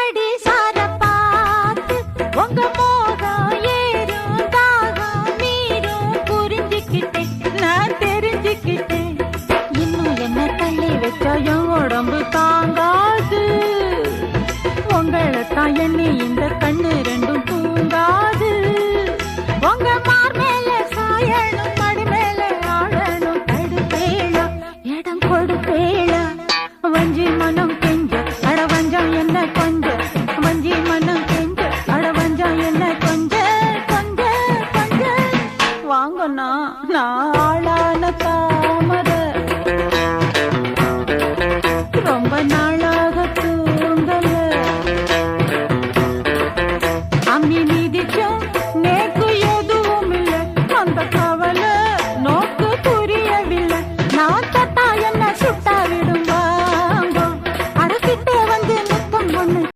கண்ணாடி சார பார்த்து உங்க மோகம் ஏறும் தாகம் நீரும் புரிஞ்சுக்கிட்டேன் நான் தெரிஞ்சுக்கிட்டேன். இன்னும் என்ன தள்ளி வச்சா என் உடம்பு தாங்காது. உங்களைத்தான் எண்ணி இந்த கண்ணு ரெண்டும் தூங்காது. உங்க மார் மேல சாயணும் மடி மேல ஆழணும் தடுப்பேளா இடம் கொடுப்பேளா. வஞ்சி மனம் கெஞ்ச அட வஞ்சம் என்ன கொஞ்ச வஞ்சி மனம் கெஞ்ச அட வஞ்சம் என்ன கொஞ்ச கொஞ்ச கொஞ்ச வாங்கண்ணா நாளான தாமர ரொம்ப நாளாக தூங்கல அம்மி